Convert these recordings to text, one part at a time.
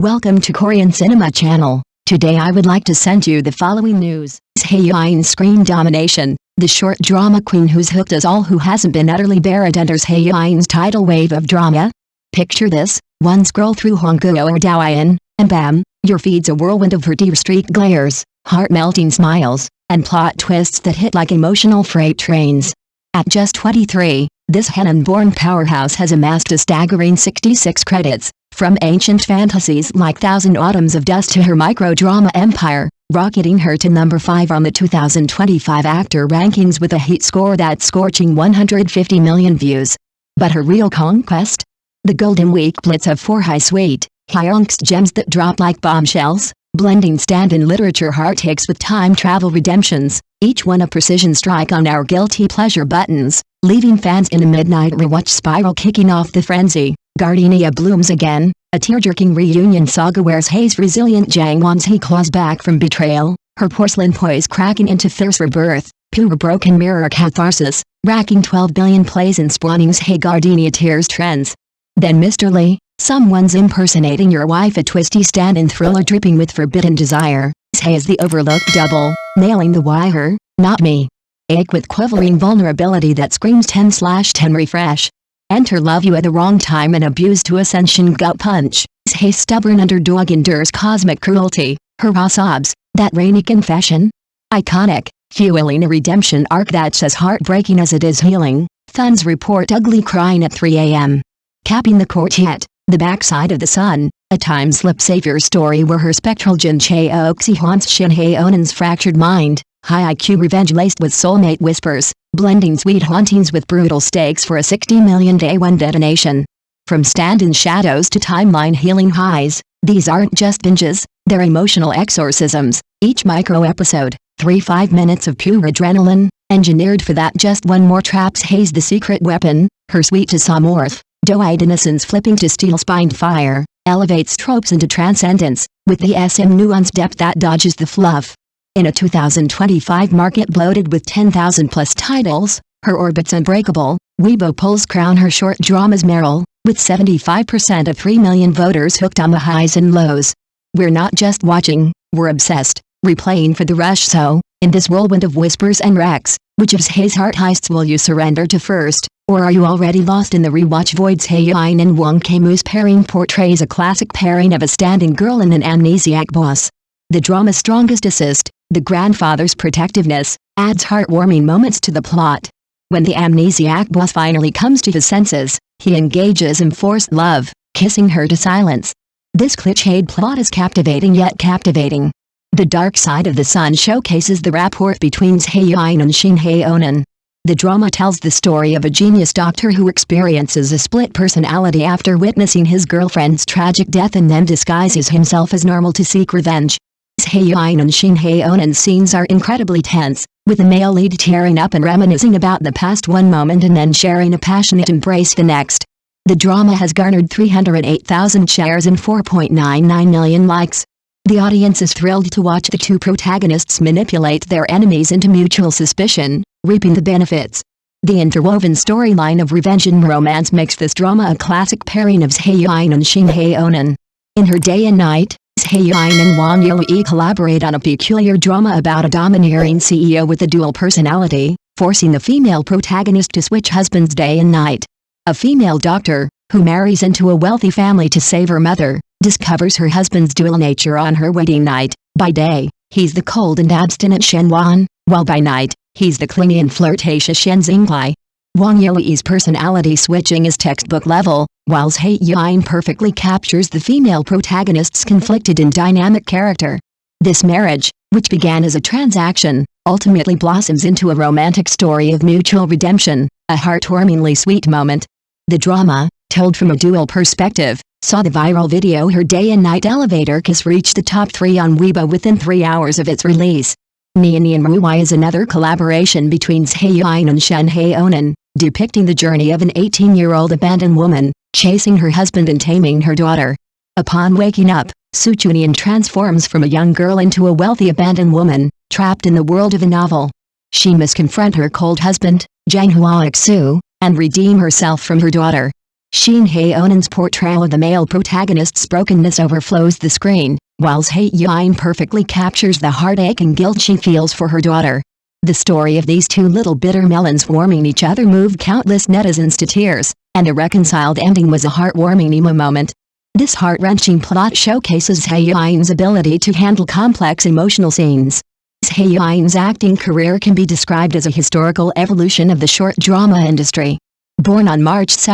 Welcome to Korean Cinema Channel. Today I would like to send you the following news. Hae-in's screen domination. The short drama queen who's hooked us all, who hasn't been utterly buried, enters Hae-in's tidal wave of drama. Picture this: one scroll through Hongguo or Douyin, and bam, your feed's a whirlwind of her deep-streaked glares, heart-melting smiles, and plot twists that hit like emotional freight trains. At just 23, this Haenan-born powerhouse has amassed a staggering 66 credits, from ancient fantasies like Thousand Autumns of Dust to her micro-drama empire, rocketing her to number 5 on the 2025 actor rankings with a heat score that's scorching 150 million views. But her real conquest? The Golden Week blitz of 4 high-sweet, high-angst gems that drop like bombshells, blending stand-in literature heartaches with time-travel redemptions, each one a precision strike on our guilty pleasure buttons, leaving fans in a midnight rewatch spiral. Kicking off the frenzy, Gardenia blooms again, a tear-jerking reunion saga where Hae's resilient Jangwon-hee claws back from betrayal, her porcelain poise cracking into fierce rebirth, pure broken mirror catharsis, racking 12 billion plays and spawning Hae Gardenia tears trends. Then Mr. Lee, Someone's Impersonating Your Wife, a twisty stand-in thriller dripping with forbidden desire. Hae is the overlooked double, nailing the why her, not me ache with quivering vulnerability that screams 10/10 refresh. Enter Love You at the Wrong Time and Abuse to Ascension gut punch. Hae's stubborn underdog endures cosmic cruelty, her raw sobs, that rainy confession. Iconic, fueling a redemption arc that's as heartbreaking as it is healing. Thuns report ugly crying at 3 a.m. Capping the quartet, The Backside of the Sun, a time-slip savior story where her spectral Jin Chae-oxy haunts Shen Haonan's fractured mind. High IQ revenge laced with soulmate whispers, blending sweet hauntings with brutal stakes for a 60 million day one detonation. From stand-in shadows to timeline healing highs, these aren't just binges, they're emotional exorcisms. Each micro-episode, 3-5 minutes of pure adrenaline, engineered for that just one more traps Hae's the secret weapon, her sweet to somorph, doe-eyed innocence flipping to steel-spined fire, elevates tropes into transcendence, with the SM nuanced depth that dodges the fluff. In a 2025 market bloated with 10,000+ titles, her orbit's unbreakable. Weibo polls crown her short dramas Meryl, with 75% of 3 million voters hooked on the highs and lows. We're not just watching, we're obsessed, replaying for the rush. So, in this whirlwind of whispers and wrecks, which of Hae's heart heists will you surrender to first, or are you already lost in the rewatch voids? Hae-in and Wong Kei-moo's pairing portrays a classic pairing of a stand-in girl and an amnesiac boss. The drama's strongest assist, the grandfather's protectiveness, adds heartwarming moments to the plot. When the amnesiac boss finally comes to his senses, he engages in forced love, kissing her to silence. This cliched plot is captivating yet captivating. The Dark Side of the Sun showcases the rapport between Hae-in and Shen Haonan. The drama tells the story of a genius doctor who experiences a split personality after witnessing his girlfriend's tragic death and then disguises himself as normal to seek revenge. Hae-in and Shen Haonan's scenes are incredibly tense, with the male lead tearing up and reminiscing about the past one moment and then sharing a passionate embrace the next. The drama has garnered 308,000 shares and 4.99 million likes. The audience is thrilled to watch the two protagonists manipulate their enemies into mutual suspicion, reaping the benefits. The interwoven storyline of revenge and romance makes this drama a classic pairing of Hae-in and Shen Haonan. In her Day and Night, Hae-in and Wang Yue collaborate on a peculiar drama about a domineering CEO with a dual personality, forcing the female protagonist to switch husbands day and night. A female doctor, who marries into a wealthy family to save her mother, discovers her husband's dual nature on her wedding night. By day, he's the cold and abstinent Shen Wan, while by night, he's the clingy and flirtatious Shen Xinglai. Wang Yue's personality switching is textbook level, whilst Hae-in perfectly captures the female protagonist's conflicted and dynamic character. This marriage, which began as a transaction, ultimately blossoms into a romantic story of mutual redemption, a heartwarmingly sweet moment. The drama, told from a dual perspective, saw the viral video Her Day and Night elevator kiss reach the top 3 on Weibo within 3 hours of its release. Ni and Ruai is another collaboration between Hae-in and Shen Haonan, depicting the journey of an 18-year-old abandoned woman, chasing her husband and taming her daughter. Upon waking up, Suchunian transforms from a young girl into a wealthy abandoned woman, trapped in the world of a novel. She must confront her cold husband, Jang Hua-xu, and redeem herself from her daughter. Shen Haonan's portrayal of the male protagonist's brokenness overflows the screen, whilst Hae-in perfectly captures the heartache and guilt she feels for her daughter. The story of these two little bitter melons warming each other moved countless netizens to tears, and a reconciled ending was a heartwarming emo moment. This heart-wrenching plot showcases Hae-in's ability to handle complex emotional scenes. Hae-in's acting career can be described as a historical evolution of the short drama industry. Born on March 2,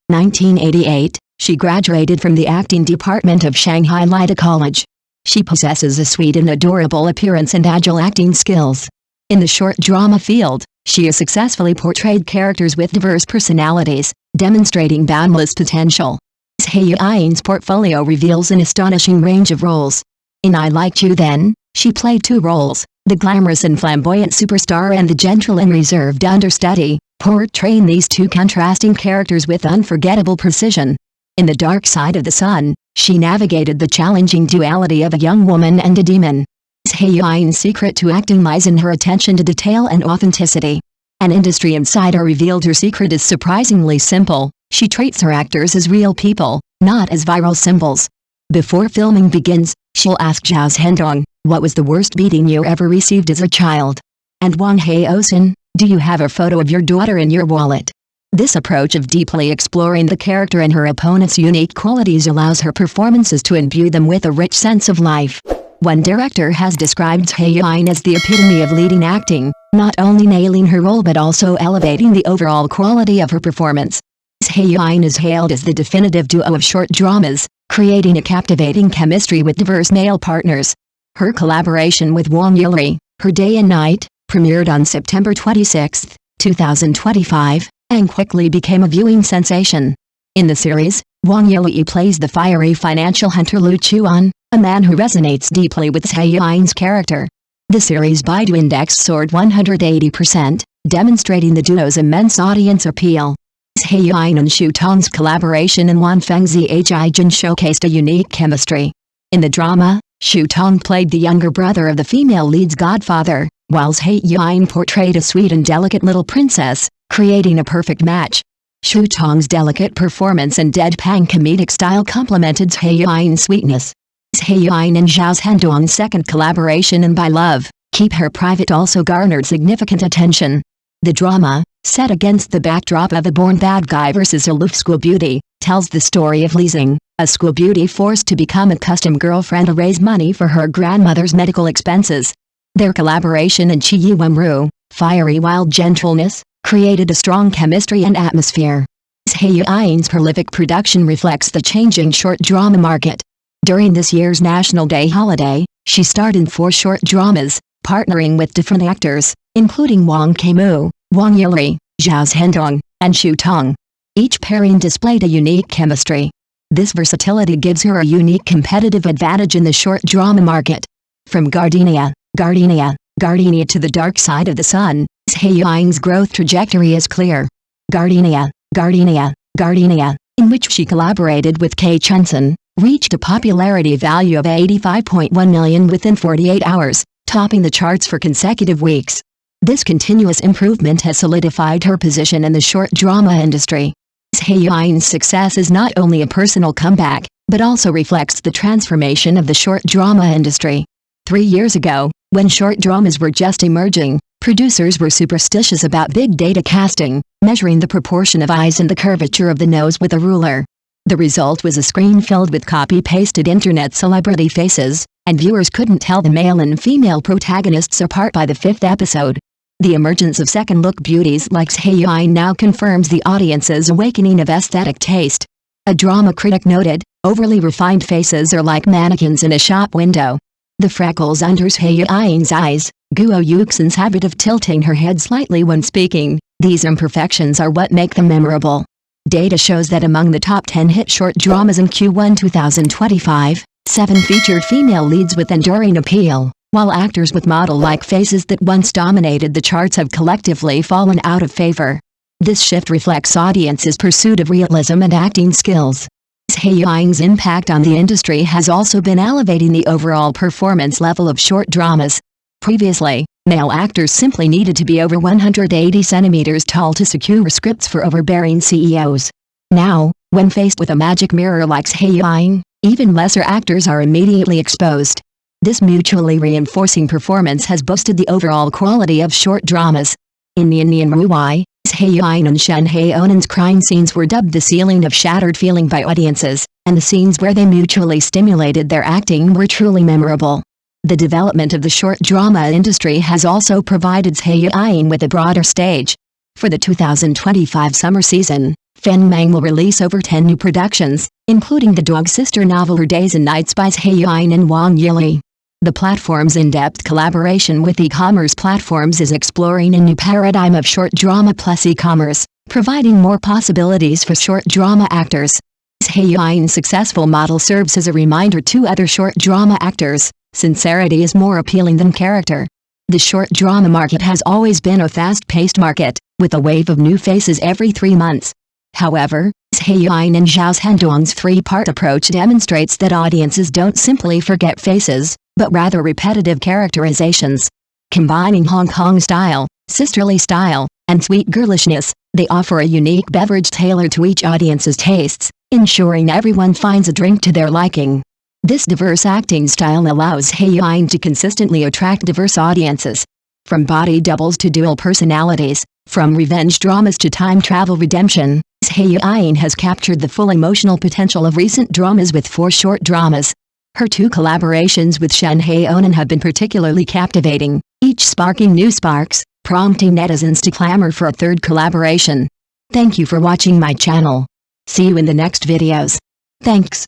1988, she graduated from the acting department of Shanghai Lida College. She possesses a sweet and adorable appearance and agile acting skills. In the short drama field, she has successfully portrayed characters with diverse personalities, demonstrating boundless potential. Hae-in's portfolio reveals an astonishing range of roles. In I Liked You Then, she played two roles, the glamorous and flamboyant superstar and the gentle and reserved understudy, portraying these two contrasting characters with unforgettable precision. In The Dark Side of the Sun, she navigated the challenging duality of a young woman and a demon. Hae-in's secret to acting lies in her attention to detail and authenticity. An industry insider revealed her secret is surprisingly simple: she treats her actors as real people, not as viral symbols. Before filming begins, she'll ask Zhao Zhendong, "What was the worst beating you ever received as a child?" And Wang Haosan, "Do you have a photo of your daughter in your wallet?" This approach of deeply exploring the character and her opponent's unique qualities allows her performances to imbue them with a rich sense of life. One director has described Hae-in as the epitome of leading acting, not only nailing her role but also elevating the overall quality of her performance. Hae-in is hailed as the definitive duo of short dramas, creating a captivating chemistry with diverse male partners. Her collaboration with Wang Yili, Her Day and Night, premiered on September 26, 2025, and quickly became a viewing sensation. In the series, Wang Yili plays the fiery financial hunter Lu Chuan, a man who resonates deeply with Hae-in's character. The series' Baidu index soared 180%, demonstrating the duo's immense audience appeal. Hae-in and Xu Tong's collaboration in Wan Feng's Jin showcased a unique chemistry. In the drama, Xu Tong played the younger brother of the female lead's godfather, whilst Hae-in portrayed a sweet and delicate little princess, creating a perfect match. Xu Tong's delicate performance and deadpan comedic style complemented Hae-in's sweetness. Hae-in and Zhao Zhendong's second collaboration in By Love, Keep Her Private also garnered significant attention. The drama, set against the backdrop of a born bad guy versus aloof school beauty, tells the story of Li Xing, a school beauty forced to become a custom girlfriend to raise money for her grandmother's medical expenses. Their collaboration in Qi Yiwenru, Fiery Wild Gentleness, created a strong chemistry and atmosphere. Hae-in's prolific production reflects the changing short drama market. During this year's National Day holiday, she starred in 4 short dramas, partnering with different actors, including Wang Keimu, Wang Yili, Zhao Zhendong, and Xu Tong. Each pairing displayed a unique chemistry. This versatility gives her a unique competitive advantage in the short drama market. From Gardenia to The Dark Side of the Sun, Hae-in's growth trajectory is clear. Gardenia, in which she collaborated with Kei Chunson, reached a popularity value of 85.1 million within 48 hours, topping the charts for consecutive weeks. This continuous improvement has solidified her position in the short drama industry. Hae-in's success is not only a personal comeback, but also reflects the transformation of the short drama industry. 3 years ago, when short dramas were just emerging, producers were superstitious about big data casting, measuring the proportion of eyes and the curvature of the nose with a ruler. The result was a screen filled with copy-pasted internet celebrity faces, and viewers couldn't tell the male and female protagonists apart by the 5th episode. The emergence of second-look beauties like Hae-in now confirms the audience's awakening of aesthetic taste. A drama critic noted, "Overly refined faces are like mannequins in a shop window." The freckles under Hae-in's eyes, Guo Yuxin's habit of tilting her head slightly when speaking, these imperfections are what make them memorable. Data shows that among the top 10 hit short dramas in Q1 2025, 7 featured female leads with enduring appeal, while actors with model-like faces that once dominated the charts have collectively fallen out of favor. This shift reflects audiences' pursuit of realism and acting skills. Hae-in's impact on the industry has also been elevating the overall performance level of short dramas. Previously, male actors simply needed to be over 180 centimeters tall to secure scripts for overbearing CEOs. Now, When faced with a magic mirror like Hae-in, even lesser actors are immediately exposed. This mutually reinforcing performance has boosted the overall quality of short dramas. In Yiying and Shen Haonan's crime scenes were dubbed the ceiling of shattered feeling by audiences, and the scenes where they mutually stimulated their acting were truly memorable. The development of the short drama industry has also provided Hae-in with a broader stage. For the 2025 summer season, Fengmang will release over 10 new productions, including the dog sister novel Her Days and Nights by Hae-in and Wang Yili. The platform's in-depth collaboration with e-commerce platforms is exploring a new paradigm of short drama plus e-commerce, providing more possibilities for short drama actors. Hae-in's successful model serves as a reminder to other short drama actors: sincerity is more appealing than character. The short drama market has always been a fast-paced market, with a wave of new faces every 3 months. However, Hae-in and Zhao Zhendong's three-part approach demonstrates that audiences don't simply forget faces, but rather repetitive characterizations. Combining Hong Kong style, sisterly style, and sweet girlishness, they offer a unique beverage tailored to each audience's tastes, ensuring everyone finds a drink to their liking. This diverse acting style allows Hae-in to consistently attract diverse audiences. From body doubles to dual personalities, from revenge dramas to time travel redemption, Hae-in has captured the full emotional potential of recent dramas with 4 short dramas. Her 2 collaborations with Shen Haonan have been particularly captivating, each sparking new sparks, prompting netizens to clamor for a third collaboration. Thank you for watching my channel. See you in the next videos. Thanks.